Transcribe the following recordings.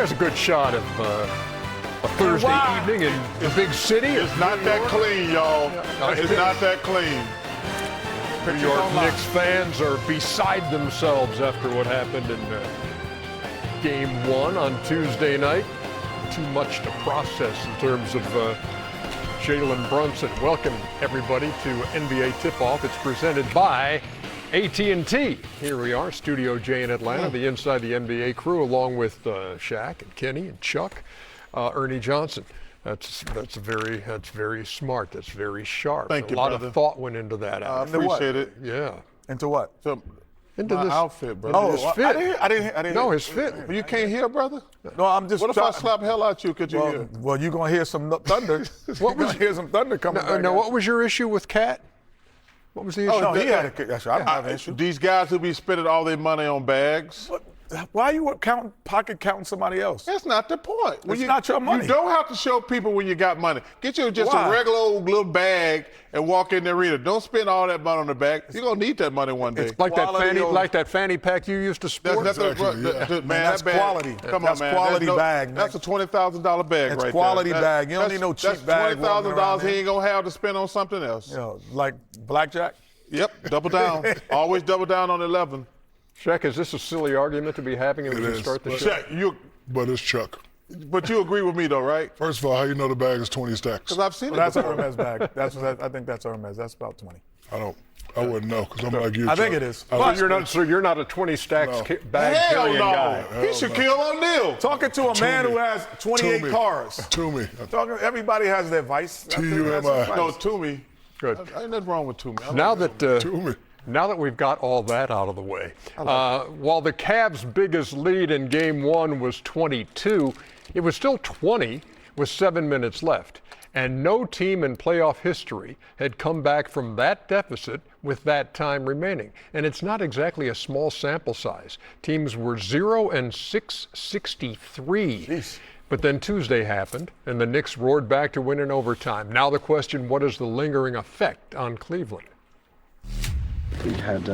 There's a good shot of a Thursday evening in the big city. It's not that clean, y'all. It's not that clean. New York Knicks fans are beside themselves after what happened in Game 1 on Tuesday night. Too much to process in terms of Jalen Brunson. Welcome, everybody, to NBA Tip-Off. It's presented by AT&T. Here we are, Studio J in Atlanta, the Inside the NBA crew, along with Shaq and Kenny and Chuck, Ernie Johnson. That's very smart. That's very sharp. Thank you, a lot brother. of thought went into that. I appreciate it. Yeah. Into what? So, Into my this outfit, brother. into this fit. I didn't. No, his fit. You can't hear, brother? No, I'm just. What if I slap hell out you? Could you hear? Well, you're gonna hear some thunder. What was hear some thunder coming? Now, what was your issue with Cat? What was the issue? Oh, no, he had a issue. I don't have an issue. These guys who be spending all their money on bags. Why are you counting somebody else? That's not the point. It's not your money. You don't have to show people when you got money. Get you just Why? a regular old little bag and walk in the arena. Don't spend all that money on the bag. You're gonna need that money one day. Like that fanny pack you used to sport. That's That's that bag, quality. Come That's on, man. quality bag, man. That's a $20,000 bag That's right quality there. bag. You don't need no cheap bag. That's $20,000 he ain't gonna have to spend on something else. You know, like blackjack. Yep, double down. Always double down on 11. Shaq, is this a silly argument to be having as we start the show? Shaq, But it's Chuck. but you agree with me though, right? First of all, how you know the bag is 20 stacks? Because I've seen it That's a before. Hermes bag. I think that's Hermes. That's about 20. I wouldn't know because I'm like you. I think Chuck. it is. So you're not a 20 stacks bag Hell carrying no. guy. He should kill O'Neal. Talking to a man who has 28 Toomey. cars. Toomey. Everybody has their vice. T-U-M-I. No, Toomey. Good. Ain't nothing wrong with Toomey. Toomey. Now that we've got all that out of the way, while the Cavs' biggest lead in Game 1 was 22, it was still 20 with 7 minutes left. And no team in playoff history had come back from that deficit with that time remaining. And it's not exactly a small sample size. Teams were 0-663. Jeez. But then Tuesday happened, and the Knicks roared back to win in overtime. Now the question, what is the lingering effect on Cleveland? We had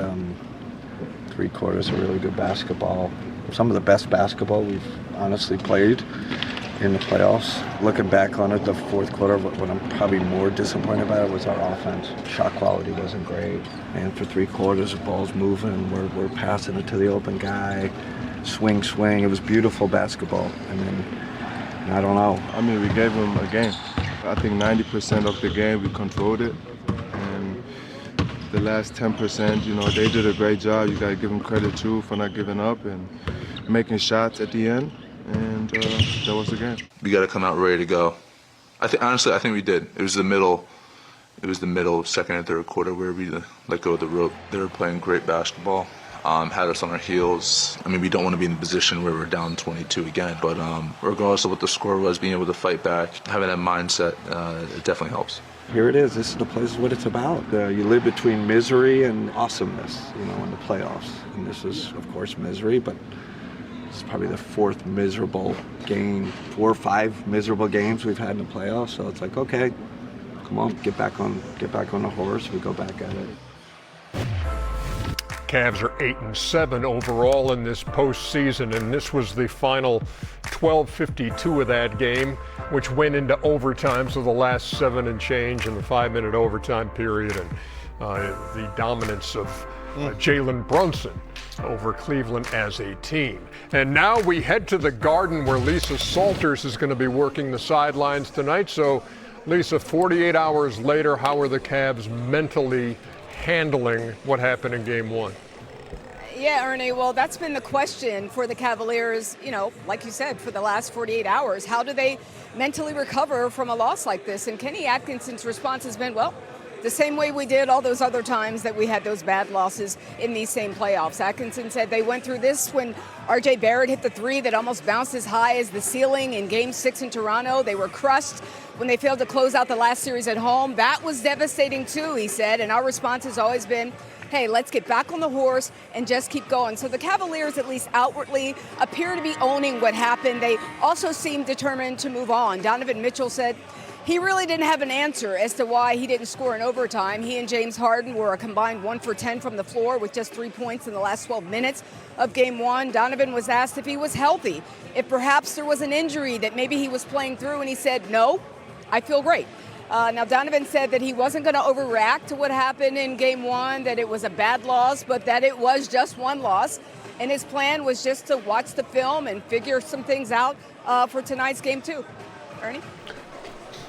3 quarters of really good basketball. Some of the best basketball we've honestly played in the playoffs. Looking back on it, the fourth quarter, what I'm probably more disappointed about it was our offense. Shot quality wasn't great. And for 3 quarters, the ball's moving. We're passing it to the open guy. Swing. It was beautiful basketball. And then, I don't know. I mean, we gave them a game. I think 90% of the game we controlled it. The last 10%, they did a great job. You got to give them credit too for not giving up and making shots at the end. And that was the game. We got to come out ready to go. I think we did. It was the middle of second and third quarter where we let go of the rope. They were playing great basketball. Had us on our heels. I mean, we don't want to be in the position where we're down 22 again. But regardless of what the score was, being able to fight back, having that mindset, it definitely helps. Here it is. This is the place, what it's about. You live between misery and awesomeness, in the playoffs. And this is, of course, misery, but it's probably the 4th miserable game, 4 or 5 miserable games we've had in the playoffs. So it's like, okay, come on, get back on the horse. We go back at it. Cavs are 8-7 overall in this postseason, and this was the final 12:52 of that game, which went into overtime, so the last 7 and change in the 5-minute overtime period, and the dominance of Jalen Brunson over Cleveland as a team. And now we head to the Garden where Lisa Salters is going to be working the sidelines tonight. So, Lisa, 48 hours later, how are the Cavs mentally handling what happened in Game 1? Yeah, Ernie, well, that's been the question for the Cavaliers, like you said, for the last 48 hours. How do they mentally recover from a loss like this? And Kenny Atkinson's response has been, well, the same way we did all those other times that we had those bad losses in these same playoffs. Atkinson said they went through this when R.J. Barrett hit the 3 that almost bounced as high as the ceiling in Game 6 in Toronto. They were crushed when they failed to close out the last series at home. That was devastating too, he said, and our response has always been, hey, let's get back on the horse and just keep going. So the Cavaliers, at least outwardly, appear to be owning what happened. They also seem determined to move on. Donovan Mitchell said he really didn't have an answer as to why he didn't score in overtime. He and James Harden were a combined 1 for 10 from the floor with just 3 points in the last 12 minutes of game one. Donovan was asked if he was healthy, if perhaps there was an injury that maybe he was playing through, and he said, no, I feel great. Now, Donovan said that he wasn't going to overreact to what happened in game one, that it was a bad loss, but that it was just one loss. And his plan was just to watch the film and figure some things out for tonight's game two. Ernie?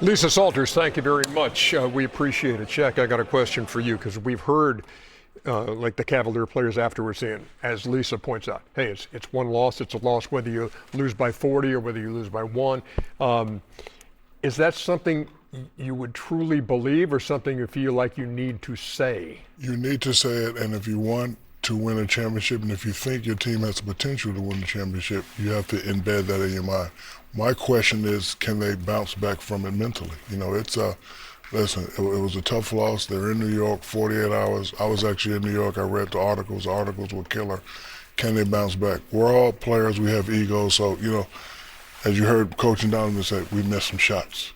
Lisa Salters, thank you very much. We appreciate it. Shaq, I got a question for you because we've heard like the Cavalier players afterwards saying, as Lisa points out, hey, it's one loss, it's a loss whether you lose by 40 or whether you lose by 1. Is that something you would truly believe or something you feel like you need to say? You need to say it, and if you want to win a championship, and if you think your team has the potential to win the championship, you have to embed that in your mind. My question is, can they bounce back from it mentally? You know, listen, it was a tough loss. They're in New York, 48 hours. I was actually in New York. I read the articles. The articles were killer. Can they bounce back? We're all players. We have egos. So, you know, as you heard Coach and Donovan say, we missed some shots.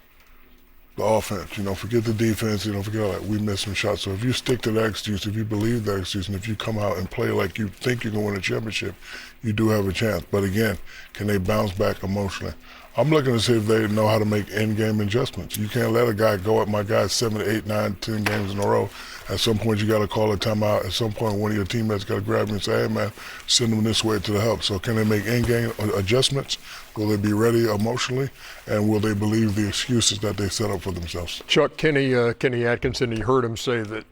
The offense, you know, forget the defense, you know, forget all that. We missed some shots. So if you stick to that excuse, if you believe that excuse, and if you come out and play like you think you're going to win a championship, you do have a chance. But again, can they bounce back emotionally? I'm looking to see if they know how to make in-game adjustments. You can't let a guy go at my guy 7, 8, 9, 10 games in a row. At some point, you got to call a timeout. At some point, one of your teammates got to grab me and say, hey, man, send them this way to the help. So can they make in-game adjustments? Will they be ready emotionally? And will they believe the excuses that they set up for themselves? Chuck, Kenny Atkinson, you heard him say that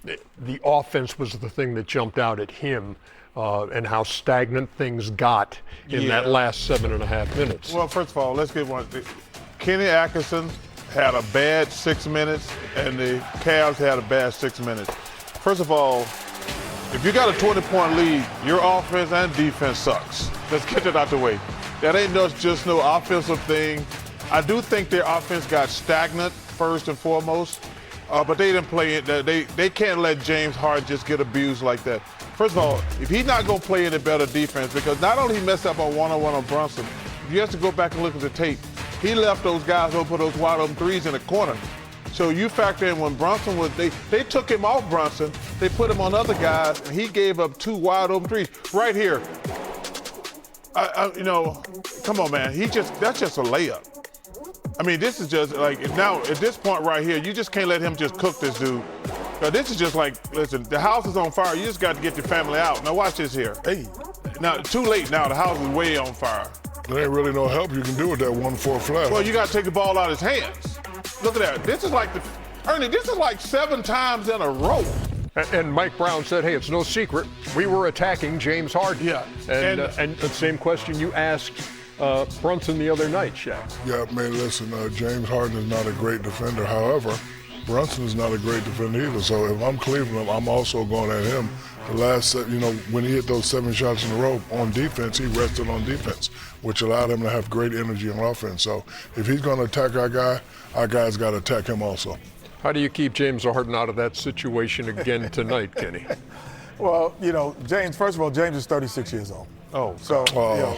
the offense was the thing that jumped out at him and how stagnant things got in that last 7.5 minutes. Well, first of all, let's get one. Kenny Atkinson had a bad 6 minutes, and the Cavs had a bad 6 minutes. First of all, if you got a 20-point lead, your offense and defense sucks. Let's get that out the way. That ain't just no offensive thing. I do think their offense got stagnant first and foremost, but they didn't play it. They can't let James Harden just get abused like that. First of all, if he's not going to play any better defense, because not only he messed up on one-on-one on Brunson, if you have to go back and look at the tape, he left those guys open for those wide open threes in the corner. So you factor in when Brunson was, they took him off Brunson, they put him on other guys, and he gave up 2 wide open threes. Right here, you know, come on, man, that's just a layup. I mean, this is just like, now at this point right here, you just can't let him just cook this dude. Now, this is just like, listen, the house is on fire. You just got to get your family out. Now watch this here. Hey, now too late now. The house is way on fire. There ain't really no help you can do with that 1-4 flat. Well, you got to take the ball out of his hands. Look at that. This is like Ernie, this is like 7 times in a row. And Mike Brown said, hey, it's no secret. We were attacking James Harden. Yeah. And the same question you asked Brunson the other night, Shaq. Yeah, man, listen, James Harden is not a great defender. However, Brunson is not a great defender either. So if I'm Cleveland, I'm also going at him. The last, you know, when he hit those 7 shots in a row on defense, he rested on defense, which allowed him to have great energy on offense. So if he's going to attack our guy's got to attack him also. How do you keep James Harden out of that situation again tonight, Kenny? Well, you know, James, first of all, James is 36 years old. Oh, so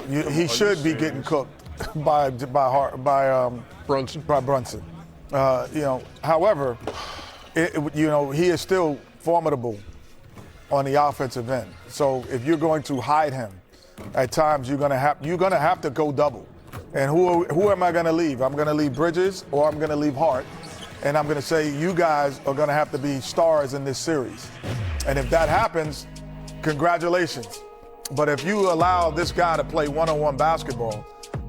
you know, he should be getting cooked by Brunson. By Brunson. You know, however, you know, he is still formidable on the offensive end. So if you're going to hide him, at times you're gonna have to go double. And who am I gonna leave? I'm gonna leave Bridges or I'm gonna leave Hart. And I'm gonna say you guys are gonna have to be stars in this series. And if that happens, congratulations. But if you allow this guy to play one-on-one basketball,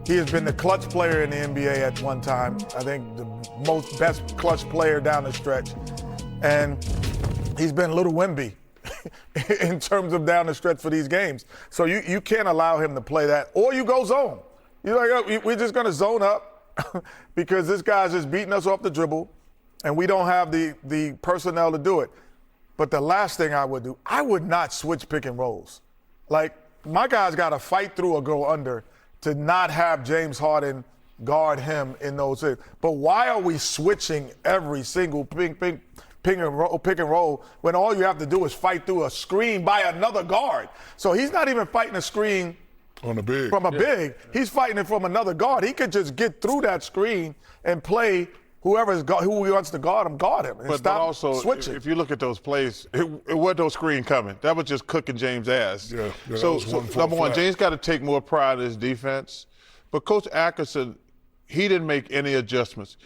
he has been the clutch player in the NBA at one time. I think the best clutch player down the stretch. And he's been little Wemby in terms of down the stretch for these games. So you can't allow him to play that. Or you go zone. You're like, oh, we're just going to zone up because this guy's just beating us off the dribble and we don't have the personnel to do it. But the last thing I would do, I would not switch pick and rolls. Like, my guys got to fight through or go under to not have James Harden guard him in those things. But why are we switching every single pick and roll when all you have to do is fight through a screen by another guard? So he's not even fighting a screen on a big. He's fighting it from another guard. He could just get through that screen and play who wants to guard him, guard him. And But stop also, switching. if you look at those plays, it wasn't no screen coming. That was just cooking James' ass. Yeah, that so was one for number one, flat. James got to take more pride in his defense. But Coach Atkinson, he didn't make any adjustments.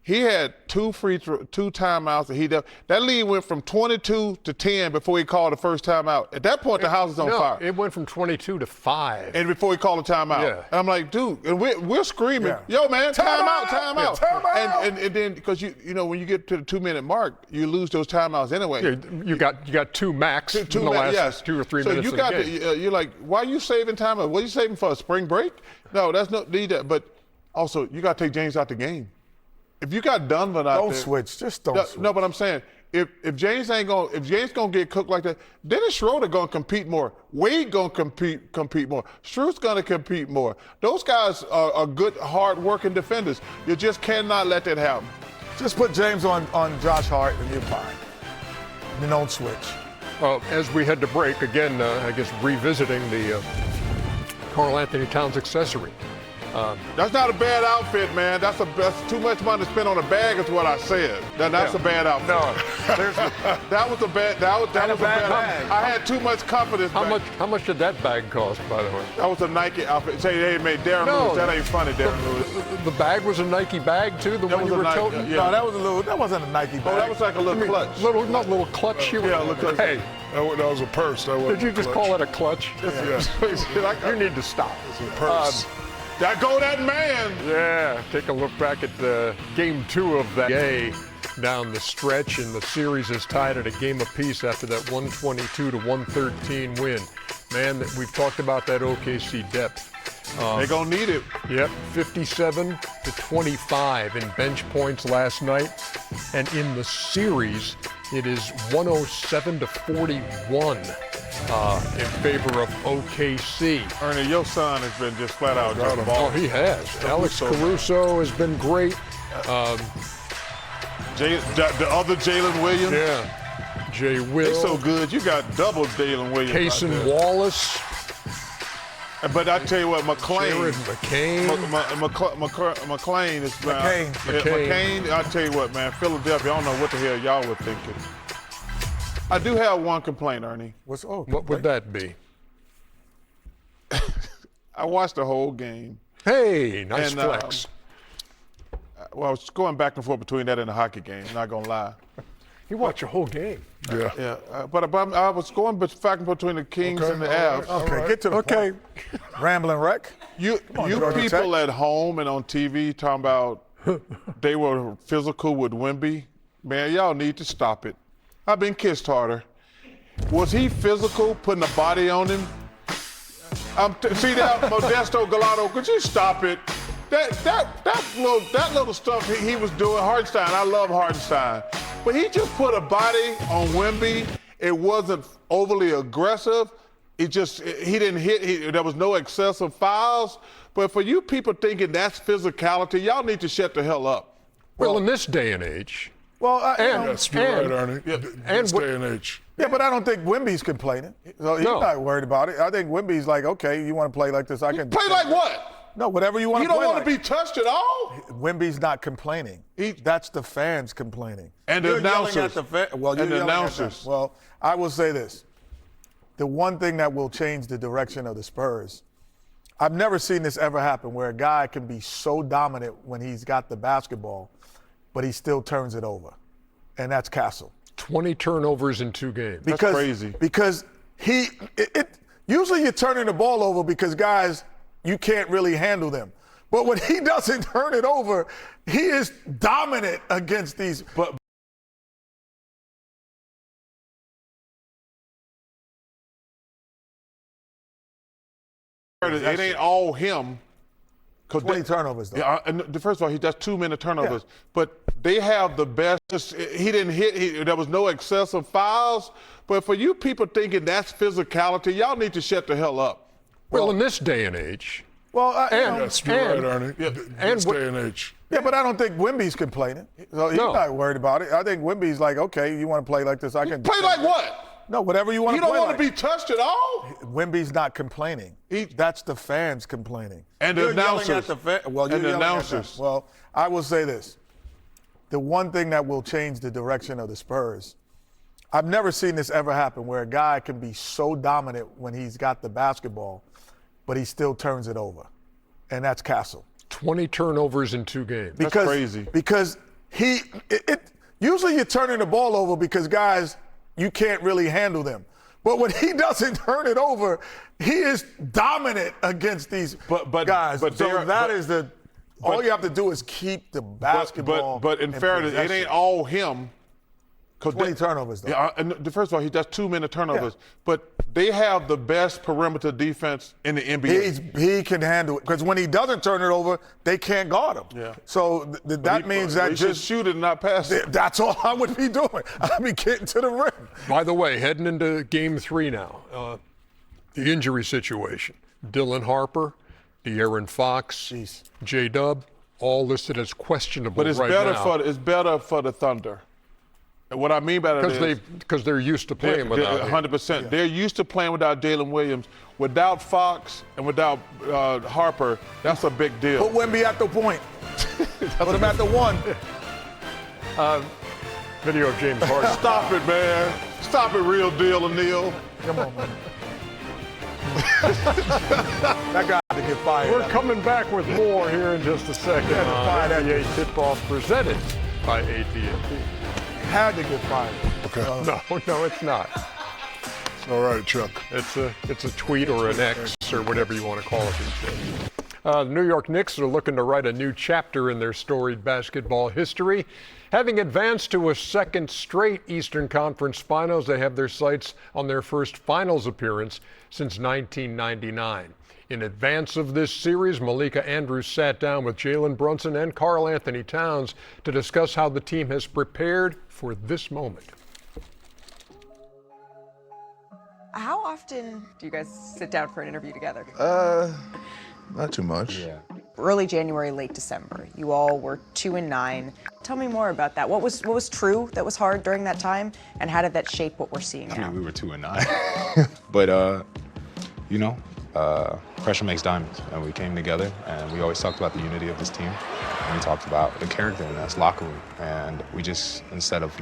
He had two timeouts that lead went from 22 to 10 before he called the first timeout. At that point, the house is on fire. It went from 22 to 5. And before he called a timeout. Yeah. And I'm like, dude, and we're screaming, Yeah. yo, man, timeout. Yeah, timeout. And then, because you know, when you get to the 2-minute mark, you lose those timeouts anyway. Yeah, you got two max in the last 2 or 3 so minutes you of got the game. you're like, why are you saving time? What are you saving for, a spring break? No, that's not need that. But also, you got to take James out the game. If you got Donovan out Don't there, switch. Just don't switch. No, but I'm saying if James gonna get cooked like that, Dennis Schroeder gonna compete more. Wade gonna compete more. Struth's gonna compete more. Those guys are good, hard-working defenders. You just cannot let that happen. Just put James on Josh Hart and you're fine. And don't switch. As we head to break, again, I guess revisiting the Karl Anthony Towns accessory. That's not a bad outfit, man. That's too much money to spend on a bag, is what I said. That's a bad outfit. No, that was a bad. That was a bad bag. I had too much confidence. How much did that bag cost, by the way? That was a Nike outfit. Say, hey, man, Darren Lewis, that ain't funny, Darren Lewis. The bag was a Nike bag too. The one was you a were Nike, toting. yeah. No, that wasn't a Nike bag. Oh, that was like a little clutch. Not little clutch. Yeah, little clutch. Hey, That was a purse. That wasn't did you just clutch. call it a clutch? Yeah. You need to stop. It's a purse. That go that man. Yeah, take a look back at the game 2 of that day down the stretch, and the series is tied at a game apiece after that 122 to 113 win. Man, we've talked about that OKC depth. They're gonna need it. Yep, 57 to 25 in bench points last night, and in the series, it is 107 to 41 in favor of OKC. Ernie, your son has been just flat out just Oh, balling. he has. Alex Caruso has been great. The other Jalen Williams. Yeah, Jay Will. They're so good. You got double Jalen Williams. Payson out there. Wallace. But I tell you what, McClain. Jared McCain. McClain is McCain. McCain. I tell you what, man, Philadelphia. I don't know what the hell y'all were thinking. I do have one complaint, Ernie. What What would that be? I watched the whole game. Hey, nice And, flex. Well, I was going back and forth between that and the hockey game. Not gonna lie. You watch a whole game. Yeah. Yeah, but I was going back and forth between the Kings and the Avs. Okay, get to the point. Rambling wreck. You Georgia people Tech. at home and on TV talking about they were physical with Wemby. Man, y'all need to stop it. I've been kissed harder. Was he physical, putting a body on him? See that, Modesto Galato? Could you stop it? That little stuff he was doing, Hartenstein. I love Hartenstein, but he just put a body on Wemby. It wasn't overly aggressive. He didn't hit. There was no excessive fouls. But for you people thinking that's physicality, y'all need to shut the hell up. Well, in this day and age. Well, Yes, you're right, Ernie. and This day and age. yeah, but I don't think Wemby's complaining. So he's No. not worried about it. I think Wemby's like, okay, you want to play like this? I can Play like what? No, whatever you want You to don't play want to like. be touched at all? Wemby's not complaining. That's the fans complaining. And the You're yelling announcers. at the well, you're And the yelling at them. announcers. Well, I will say this. The one thing that will change the direction of the Spurs, I've never seen this ever happen where a guy can be so dominant when he's got the basketball, but he still turns it over. And that's Castle. 20 turnovers in 2 games. That's crazy. Because usually you're turning the ball over because guys, you can't really handle them. But when he doesn't turn it over, he is dominant against these. But it ain't all him. 20 turnovers, though. Yeah, and first of all, he does 2 minute turnovers, but they have the best. He didn't hit. There was no excessive fouls. But for you people thinking that's physicality, y'all need to shut the hell up. Well, in this day and age. Well, Yes, you're right, Ernie. and This what- day and age. yeah, but I don't think Wemby's complaining. So he's No. not worried about it. I think Wemby's like, okay, you want to play like this? I can Play like what? No, whatever you want You to don't play want to like. be touched at all? Wemby's not complaining. That's the fans complaining. And the You're yelling announcers. at the well, you're And the yelling at them. announcers. Well, I will say this. the one thing that will change the direction of the Spurs, I've never seen this ever happen where a guy can be so dominant when he's got the basketball, but he still turns it over. And that's Castle. 20 turnovers in 2 games. That's crazy. Because usually you're turning the ball over because guys, you can't really handle them. But when he doesn't turn it over, he is dominant against these guys. All you have to do is keep the basketball. But in fairness, it ain't all him. 20 turnovers, though. Yeah, and first of all, he does 2 minute turnovers. Yeah. But they have the best perimeter defense in the NBA. He can handle it. Because when he doesn't turn it over, they can't guard him. Yeah. So that means that just shoot it and not pass it. That's all I would be doing. I'd be getting to the rim. By the way, heading into Game 3 now, the injury situation. Dylan Harper, De'Aaron Fox, J-Dub, all listed as questionable but it's right better now. It's better for the Thunder. And what I mean by that is because they're used to playing without 100%. Yeah. They're used to playing without Jalen Williams. Without Fox and without Harper, that's a big deal. Put Wemby at the point. Put him at the 1. Video of James Harden. Stop it, man. Stop it, real deal, O'Neal. Come on, man. That guy had to get fired. We're coming back with more here in just a second on NBA Tip-Off presented by AT&T. Had to get fired. Okay. No, it's not. It's all right, Chuck. It's a tweet or an X or whatever you want to call it these days. The New York Knicks are looking to write a new chapter in their storied basketball history. Having advanced to a second straight Eastern Conference Finals, they have their sights on their first Finals appearance since 1999. In advance of this series, Malika Andrews sat down with Jalen Brunson and Karl Anthony Towns to discuss how the team has prepared for this moment. How often do you guys sit down for an interview together? Not too much. Yeah. Early January, late December. You all were 2-9. Tell me more about that. What was true that was hard during that time, and how did that shape what we're seeing now? I mean, we were 2-9, but pressure makes diamonds, and we came together, and we always talked about the unity of this team, and we talked about the character in this locker room, and we just, instead of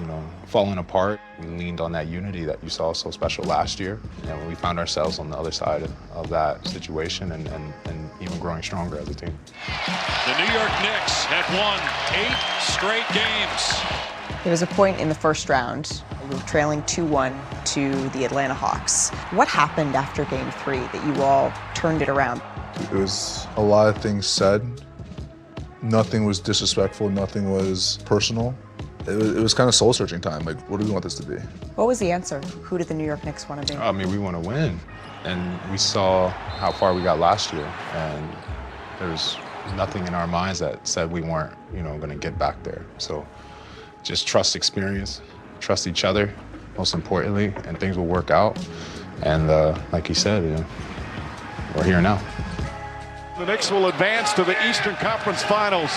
falling apart, we leaned on that unity that you saw so special last year, and we found ourselves on the other side of that situation, and even growing stronger as a team. The New York Knicks had won 8 straight games. There was a point in the first round, you were trailing 2-1 to the Atlanta Hawks. What happened after Game 3 that you all turned it around? It was a lot of things said. Nothing was disrespectful, nothing was personal. It was kind of soul-searching time. Like, what do we want this to be? What was the answer? Who did the New York Knicks want to be? I mean, we want to win. And we saw how far we got last year. And there was nothing in our minds that said we weren't, going to get back there. So just trust experience, trust each other, most importantly, and things will work out. And like you said, we're here now. The Knicks will advance to the Eastern Conference Finals.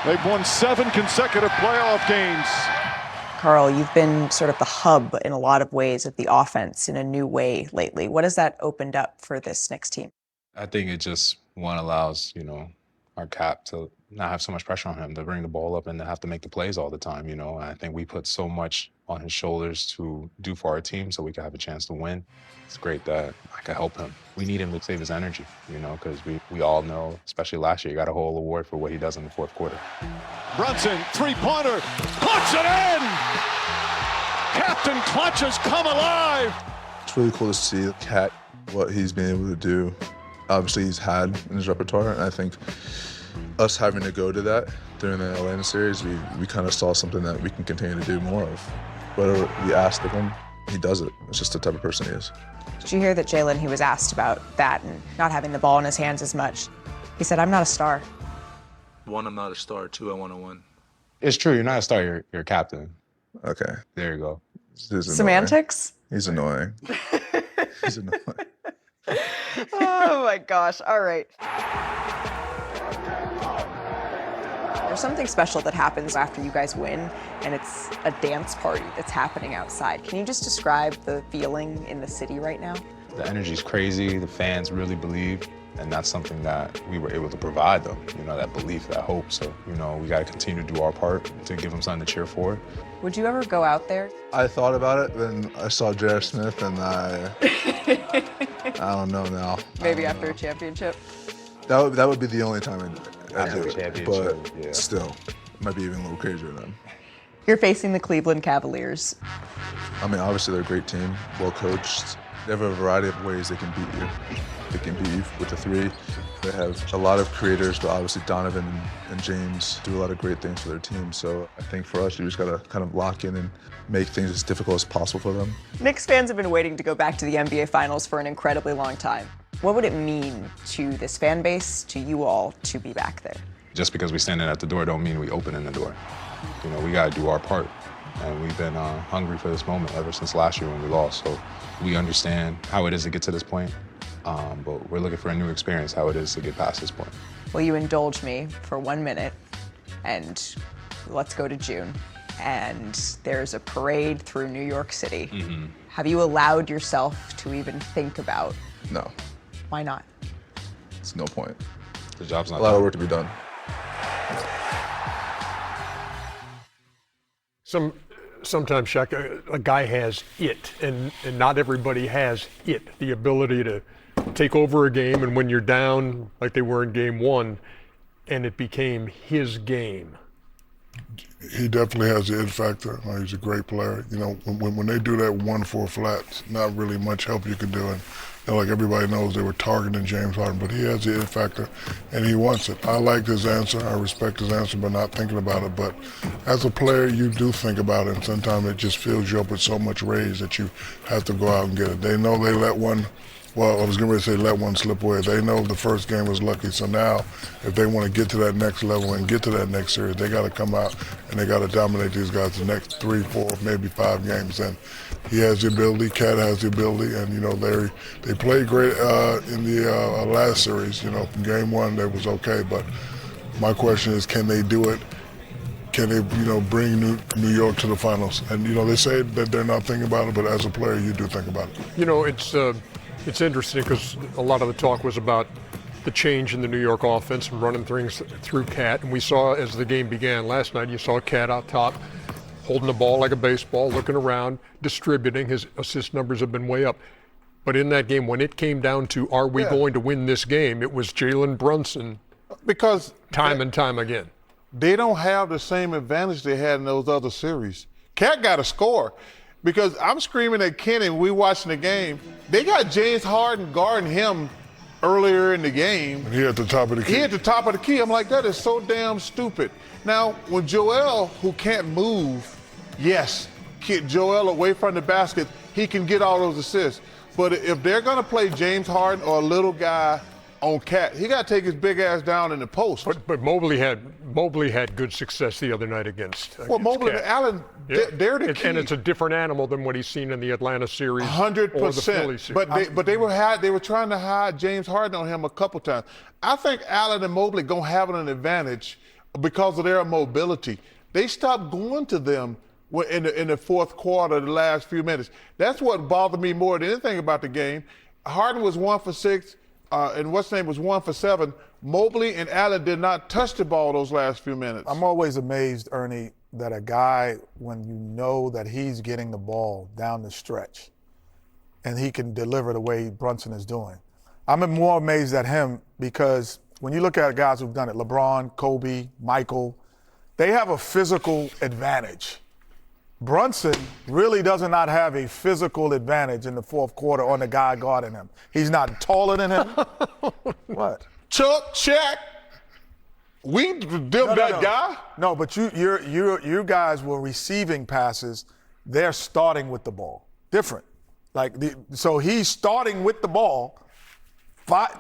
They've won 7 consecutive playoff games. Karl, you've been sort of the hub in a lot of ways of the offense in a new way lately. What has that opened up for this Knicks team? I think it just, allows, our cap to not have so much pressure on him to bring the ball up and to have to make the plays all the time, I think we put so much on his shoulders to do for our team so we could have a chance to win. It's great that I could help him. We need him to save his energy, because we all know, especially last year, he got a whole award for what he does in the fourth quarter. Brunson, three-pointer, puts it in! Captain Clutch has come alive! It's really cool to see Cat, what he's been able to do. Obviously, he's had in his repertoire, and I think us having to go to that during the Atlanta series, we kind of saw something that we can continue to do more of. Whatever we asked of him, he does it. It's just the type of person he is. Did you hear that Jalen, he was asked about that and not having the ball in his hands as much? He said, I'm not a star. 1, I'm not a star. 2, I want to win. It's true, you're not a star, you're a captain. Okay. There you go. Semantics? He's annoying. He's annoying. Oh my gosh, all right. There's something special that happens after you guys win, and it's a dance party that's happening outside. Can you just describe the feeling in the city right now? The energy's crazy, the fans really believe, And that's something that we were able to provide them, you know, that belief, that hope. So, you know, we got to continue to do our part to give them something to cheer for. Would you ever go out there? I thought about it, then I saw J.R. Smith, and I don't know now. Maybe after a championship? That would be the only time I'd do it. Championship, But yeah. still, it might be even a little crazier then. You're facing the Cleveland Cavaliers. I mean, obviously they're a great team, well coached. They have a variety of ways they can beat you. They can beat you with the three. They have a lot of creators, but obviously Donovan and James do a lot of great things for their team. So I think for us, you just gotta kind of lock in and make things as difficult as possible for them. Knicks fans have been waiting to go back to the NBA Finals for an incredibly long time. What would it mean to this fan base, to you all, to be back there? Just because we stand in at the door don't mean we open in the door. You know, we got to do our part. And we've been hungry for this moment ever since last year when we lost. So we understand how it is to get to this point. But we're looking for a new experience, how it is to get past this point. Will you indulge me for 1 minute? And let's go to June. And there's a parade through New York City. Mm-hmm. Have you allowed yourself to even think about? No, Why not? it's no point. The job's not A lot of done. work to be done. Sometimes, Shaq, a guy has it, and not everybody has it, the ability to take over a game, and when you're down, like they were in game one, and it became his game. He definitely has the it factor. He's a great player. You know, when they do that 1-4 flat, not really much help you can do. And you know, like everybody knows, they were targeting James Harden, but he has the it factor, and he wants it. I like his answer. I respect his answer, but not thinking about it. But as a player, you do think about it, and sometimes it just fills you up with so much rage that you have to go out and get it. They know they let one. Well, I was going to say let one slip away. They know the first game was lucky. So now, if they want to get to that next level and get to that next series, they got to come out and they got to dominate these guys the next 3, 4, maybe 5 games. And he has the ability. Cat has the ability. And, you know, they played great in the last series. You know, game one, they was okay. But my question is, can they do it? Can they, you know, bring New York to the finals? And, you know, they say that they're not thinking about it, but as a player, you do think about it. You know, it's interesting because a lot of the talk was about the change in the New York offense and running things through Cat. And we saw as the game began last night, you saw Cat out top, holding the ball like a baseball, looking around, distributing. His assist numbers have been way up. But in that game, when it came down to are we going to win this game, it was Jalen Brunson Because time and time again. they don't have the same advantage they had in those other series. Cat got to score. Because I'm screaming at Kenny when we watching the game. They got James Harden guarding him earlier in the game. And he at the top of the key. He at the top of the key. I'm like, that is so damn stupid. Now, when Joel, who can't move, yes, get Joel away from the basket, he can get all those assists. But if they're going to play James Harden or a little guy on Cat, he got to take his big ass down in the post. But Mobley had good success the other night against Mobley Cat. and Allen, they're the key. And it's a different animal than what he's seen in the Atlanta series 100%. or the Philly series. But they were trying to hide James Harden on him a couple times. I think Allen and Mobley gonna have an advantage because of their mobility. They stopped going to them in the fourth quarter, the last few minutes. That's what bothered me more than anything about the game. Harden was 1 for 6. And what's name was 1 for 7. Mobley and Allen did not touch the ball those last few minutes. I'm always amazed, Ernie, that a guy, when you know that he's getting the ball down the stretch and he can deliver the way Brunson is doing. I'm more amazed at him because when you look at guys who've done it, LeBron, Kobe, Michael, they have a physical advantage. Brunson really does not have a physical advantage in the fourth quarter on the guy guarding him. He's not taller than him. What? Chuck, Shaq, we them that guy. No, but you guys were receiving passes. They're starting with the ball. Different. So he's starting with the ball.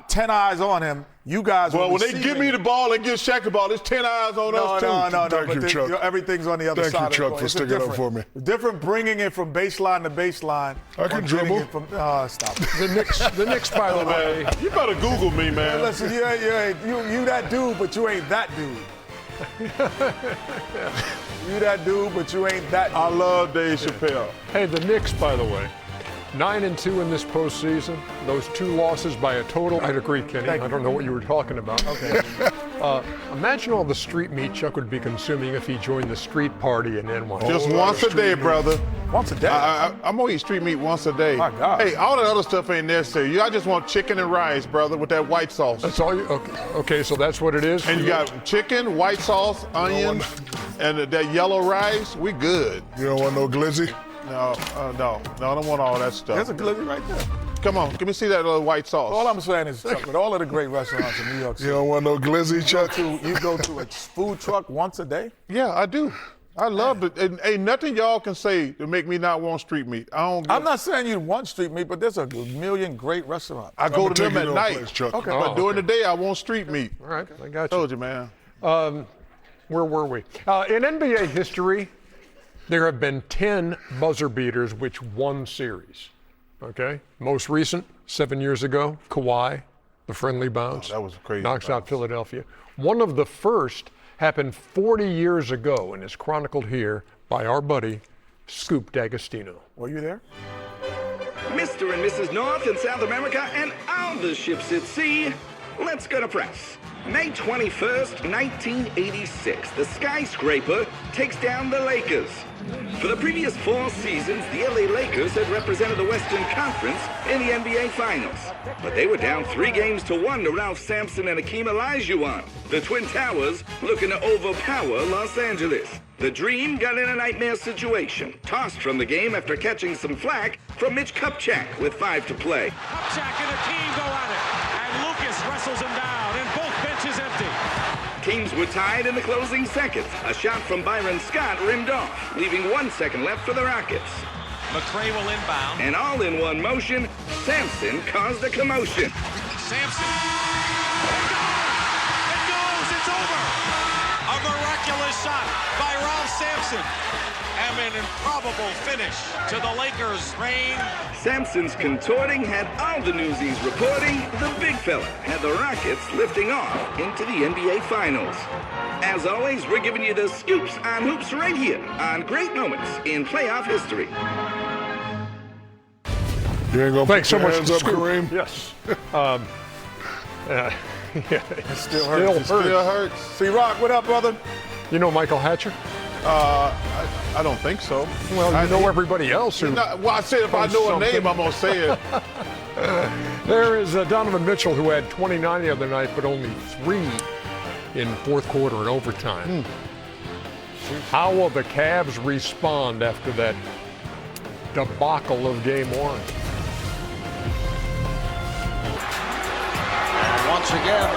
10 eyes on him. You guys. Well, when they give me the ball and give Shaq the ball, there's 10 eyes on us too. No. Thank you, Chuck. Everything's on the other side. Thank you, Chuck, of the for sticking up for me. Different bringing it from baseline to baseline. I can dribble. Stop. The Knicks, by the way. You better Google me, man. Hey, listen, you that dude, but you ain't that dude. You that dude, but you ain't that dude. I love Dave Chappelle. Hey, the Knicks, by the way. 9-2 in this postseason. Those 2 losses by a total. I'd agree, Kenny. I don't know what you were talking about. Okay. Imagine all the street meat Chuck would be consuming if he joined the street party in NY. Just once a day, brother. Once a day? I'm going to eat street meat once a day. My God. Hey, all that other stuff ain't necessary. I just want chicken and rice, brother, with that white sauce. That's all you. Okay, so that's what it is. And you got chicken, white sauce, onions, and that yellow rice. We good. You don't want no glizzy? No, I don't want all that stuff. There's a glizzy right there. Come on, let me see that little white sauce. All I'm saying is, Chuck, with all of the great restaurants in New York City, You don't want no glizzy, Chuck? you go to a food truck once a day? Yeah, I do. I love it. And ain't nothing y'all can say to make me not want street meat. I'm not saying you want street meat, but there's a million great restaurants. I go to them at night. Place, Chuck. Okay. But during the day, I want street meat. All right, I got you. Told you, man. Where were we? In NBA history, there have been 10 buzzer beaters which won series. Okay? Most recent, 7 years ago, Kawhi, the friendly bounce. That was crazy. Knocks out Philadelphia. One of the first happened 40 years ago and is chronicled here by our buddy, Scoop D'Agostino. Were you there? Mr. and Mrs. North and South America and all the ships at sea, let's go to press. May 21st, 1986, the skyscraper takes down the Lakers. For the previous 4 seasons, the LA Lakers had represented the Western Conference in the NBA Finals. But they were down 3-1 to Ralph Sampson and Hakeem Olajuwon. The Twin Towers looking to overpower Los Angeles. The Dream got in a nightmare situation, tossed from the game after catching some flack from Mitch Kupchak with 5 to play. Kupchak and Hakeem go at it, and Lucas wrestles him down, and both benches empty. Teams were tied in the closing seconds. A shot from Byron Scott rimmed off, leaving 1 second left for the Rockets. McRae will inbound. And all in one motion, Sampson caused a commotion. Sampson. It goes! It's over! A miraculous shot by Ralph Sampson. And an improbable finish to the Lakers' reign. Sampson's contorting had all the newsies reporting. The big fella had the Rockets lifting off into the NBA Finals. As always, we're giving you the scoops on hoops right here on Great Moments in Playoff History. You ain't gonna Thanks so put your much, hands up, Scoop. Kareem? Yes. Yeah, It still hurts. Still hurts. C-Rock, what up, brother? You know Michael Hatcher? I don't think so. Well, I know everybody else who. Well, I said if I know a name, I'm going to say it. There is Donovan Mitchell, who had 29 the other night, but only 3 in fourth quarter and overtime. How will the Cavs respond after that debacle of Game 1? And once again,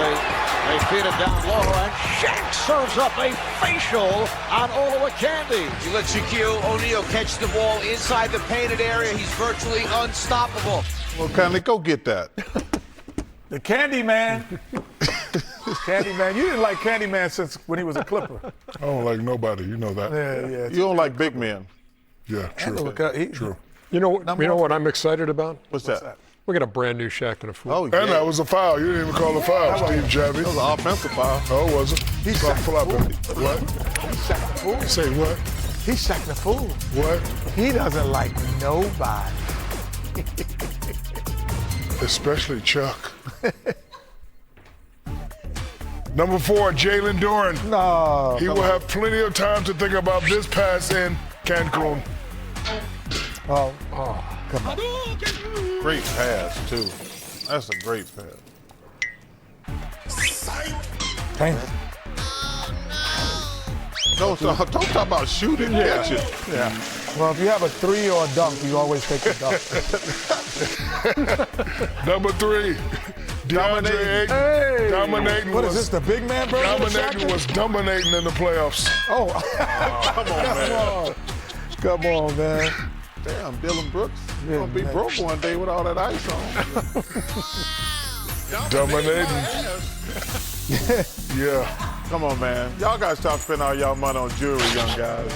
they feed it down low, and Shaq serves up a facial on Olowokandi. You let Shaquille O'Neal catch the ball inside the painted area. He's virtually unstoppable. Well, kindly go get that. The Candyman. Candyman. You didn't like Candyman since when he was a Clipper. I don't like nobody. You know that. Yeah. You don't like big men. Yeah, true. True. You know what I'm excited about? What's that? We got a brand new Shaqtin a Fool. Oh, And that was a foul. You didn't even call a foul, Steve Javi. That was an offensive foul. Oh, it wasn't. He's Stop flopping. What? He's Shaq the Fool. Say what? He's Shaq the Fool. What? He doesn't like nobody. Especially Chuck. Number 4, Jalen Duren. No. He will have plenty of time to think about this pass in Cancun. Oh, come on. Great pass, too. That's a great pass. Damn. Don't talk about shooting, catch it. Yeah. Well, if you have a 3 or a dunk, you always take the dunk. Number 3, DeAndre Ayton. Hey. Dominating. What is this, the big man version of Dominating Shaq? was dominating in the playoffs. Oh. Come on, man. Come on, man. Damn, Dylan Brooks. You're going to be broke one day with all that ice on. Dominating. Yeah. Come on, man. Y'all guys stop spending all y'all money on jewelry, young guys.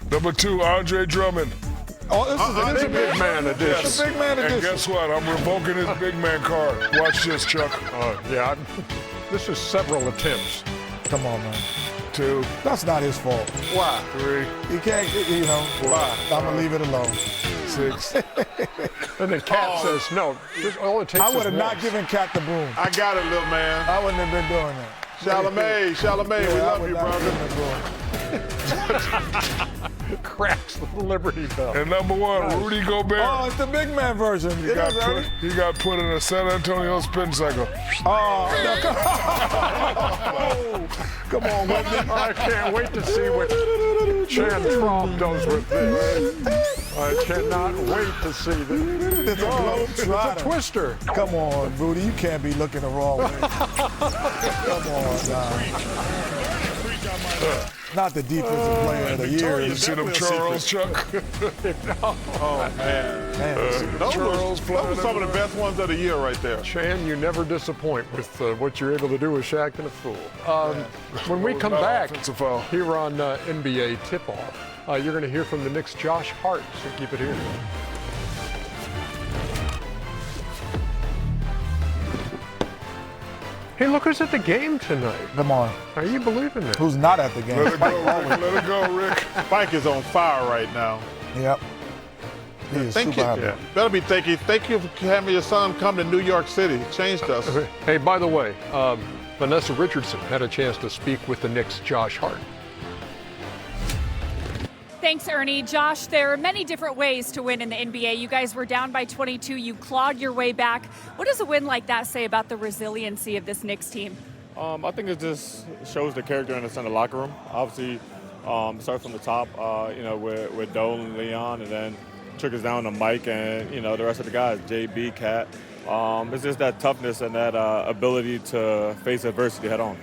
Number 2, Andre Drummond. Oh, this is a Big man edition. It's a big man edition. And guess what? I'm revoking his big man card. Watch this, Chuck. Yeah, this is several attempts. Come on, man. 2. That's not his fault. Why? 3. He can't, you know. Why? I'm going to leave it alone. 6. And then Cat says, no, all it takes I is would have not once. given Cat the broom. I got it, little man. I wouldn't have been doing that. Charlamagne, we love you, brother. Cracks the Liberty Bell. And number 1, Rudy Gobert. Oh, it's the big man version. He got put in a San Antonio spin cycle. Oh, no, come on, Wemby. I can't wait to see what Chan Trump does with this. I cannot wait to see this. It's a twister. Come on, Rudy, you can't be looking the wrong way. Come on, not the defensive player of the year. You see them Charles, Chuck? Oh, man. Those were some of the best ones of the year right there. Chan, you never disappoint with what you're able to do with Shaqtin a fool. When we come back here on NBA Tip-Off, you're going to hear from the Knicks' Josh Hart, so keep it here. Hey, look who's at the game tonight. Come on. Are you believing that? Who's not at the game? Let it go, Rick. Let it go, Rick. Spike is on fire right now. Yep. He is super happy. Yeah. Better be thank you for having your son come to New York City. Changed us. Hey, by the way, Vanessa Richardson had a chance to speak with the Knicks' Josh Hart. Thanks, Ernie. Josh, there are many different ways to win in the NBA. You guys were down by 22. You clawed your way back. What does a win like that say about the resiliency of this Knicks team? I think it just shows the character in the locker room. Obviously, start from the top, with Dole and Leon, and then trickles down to Mike and, the rest of the guys, JB, Cat. It's just that toughness and that ability to face adversity head on.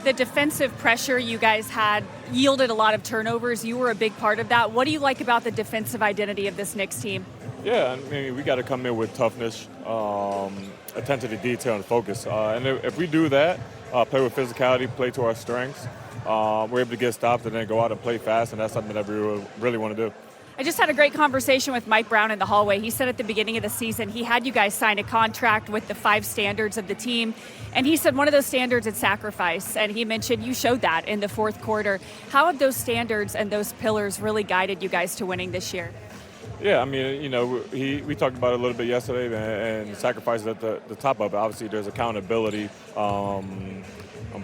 The defensive pressure you guys had yielded a lot of turnovers. You were a big part of that. What do you like about the defensive identity of this Knicks team? Yeah, I mean, we got to come in with toughness, attention to detail, and focus. And if we do that, play with physicality, play to our strengths, we're able to get stopped and then go out and play fast, and that's something that we really want to do. I just had a great conversation with Mike Brown in the hallway. He said at the beginning of the season he had you guys sign a contract with the 5 standards of the team. And he said one of those standards is sacrifice. And he mentioned you showed that in the fourth quarter. How have those standards and those pillars really guided you guys to winning this year? Yeah, I mean, we talked about it a little bit yesterday, and sacrifice at the top of it. Obviously, there's accountability. I'm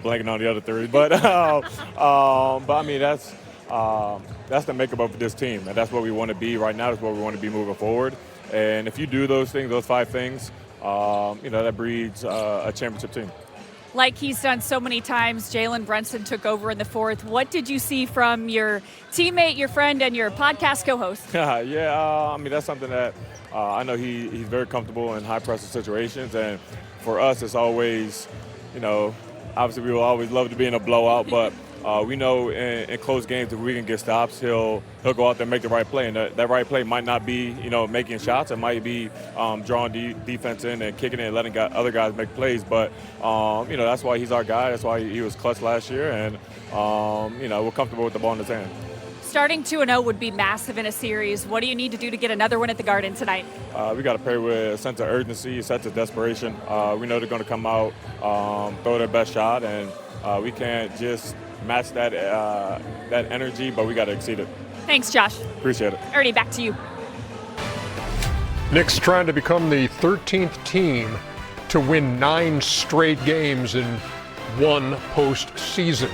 blanking on the other 3, but I mean, that's the makeup of this team, and that's what we want to be right now. That's what we want to be moving forward. And if you do those things, those 5 things, that breeds a championship team. Like he's done so many times, Jalen Brunson took over in the fourth. What did you see from your teammate, your friend, and your podcast co-host? I mean, that's something that I know he's very comfortable in high-pressure situations. And for us, it's always, obviously we will always love to be in a blowout, but we know in close games if we can get stops, he'll go out there and make the right play. And that right play might not be, making shots. It might be drawing defense in and kicking it and letting other guys make plays. But, that's why he's our guy. That's why he was clutch last year. And, we're comfortable with the ball in his hand. Starting 2-0 would be massive in a series. What do you need to do to get another win at the Garden tonight? We got to play with a sense of urgency, a sense of desperation. We know they're going to come out, throw their best shot, and we can't just match that energy, but we got to exceed it. Thanks, Josh. Appreciate it. Ernie, back to you. Knicks trying to become the 13th team to win 9 straight games in one postseason.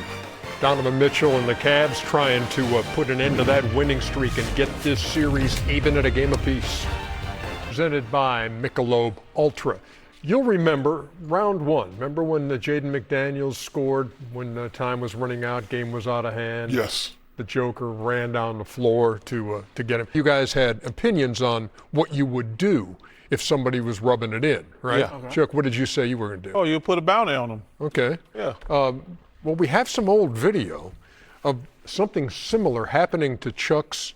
Donovan Mitchell and the Cavs trying to put an end to that winning streak and get this series even at a game apiece. Presented by Michelob Ultra. You'll remember round 1. Remember when Jaden McDaniels scored when time was running out, game was out of hand? Yes. The Joker ran down the floor to get him. You guys had opinions on what you would do if somebody was rubbing it in, right? Yeah. Okay. Chuck, what did you say you were going to do? Oh, you put a bounty on them. Okay. Yeah. Well, we have some old video of something similar happening to Chuck's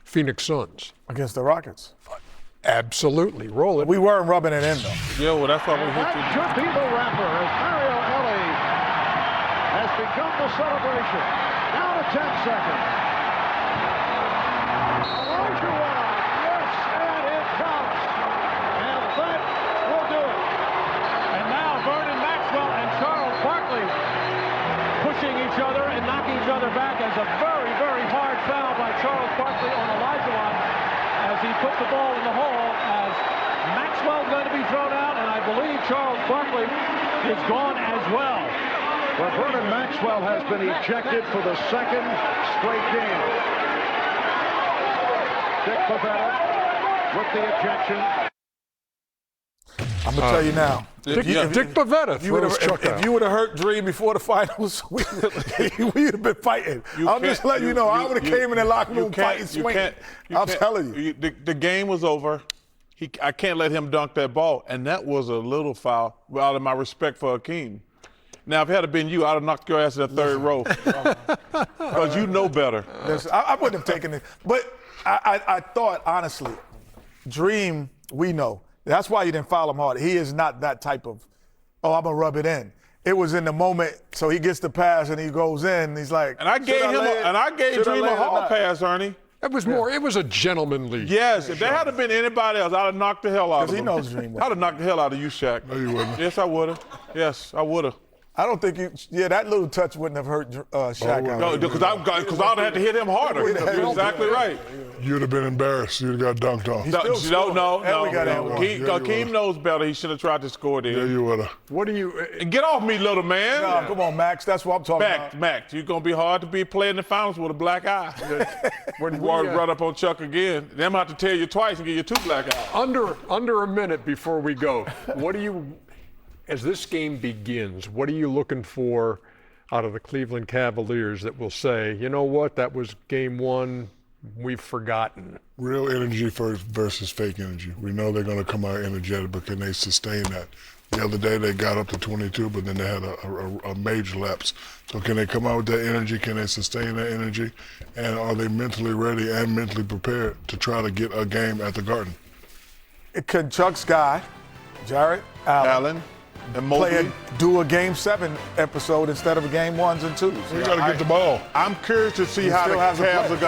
Phoenix Suns. Against the Rockets. Absolutely. Roll it. We weren't rubbing it in, though. Yeah, well, that's why we hit you. Should be the rapper as Mario Elie has begun the celebration. Down to 10 seconds. Elijah Wan, yes, and it counts. And that will do it. And now Vernon Maxwell and Charles Barkley pushing each other and knocking each other back as a very, very hard foul by Charles Barkley on Elijah Wan. put the ball in the hole as Maxwell's going to be thrown out, and I believe Charles Barkley is gone as well. Well, Vernon Maxwell has been ejected for the second straight game. Dick Pavetta with the ejection. I'm going to tell you now. Dick Pavetta throws Chuck out. If you would have hurt Dream before the finals, we would have been fighting. I'm just letting you know, I would have came in the locker room fighting, swinging. I'm telling you. The game was over. I can't let him dunk that ball. And that was a little foul, out of my respect for Hakeem. Now, if it had been you, I'd have knocked your ass in the third row. Because you know better. I wouldn't have taken it. But I thought, honestly, Dream, we know. That's why you didn't foul him hard. He is not that type of, I'm going to rub it in. It was in the moment, so he gets the pass and he goes in, and he's like, and I gave Dream a hard pass, Ernie. It was more, it was a gentlemanly. Yes, if there had been anybody else, I'd have knocked the hell out of him. Because he knows Dream. I'd have knocked the hell out of you, Shaq. No, you wouldn't. Yes, I would have. Yes, I would have. I don't think that little touch wouldn't have hurt Shaq. No, because I would have had to hit him harder. You're exactly right. You'd have been embarrassed. You'd have got dunked on. No. Hakeem knows better. He should have tried to score there. Yeah, you would have. What do you? Get off me, little man. No, come on, Max. That's what I'm talking about. Max, you're going to be hard to be playing the finals with a black eye. When you run up on Chuck again, them have to tell you twice and give you 2 black eyes. Under a minute before we go, what do you, as this game begins, what are you looking for out of the Cleveland Cavaliers that will say, you know what, that was game one, we've forgotten? Real energy first versus fake energy. We know they're going to come out energetic, but can they sustain that? The other day they got up to 22, but then they had a major lapse. So can they come out with that energy? Can they sustain that energy? And are they mentally ready and mentally prepared to try to get a game at the Garden? Can Chuck's guy, Jarrett Allen, and do a Game 7 episode instead of a Game 1s and 2s? We got to get the ball. I'm curious to see how the Cavs are going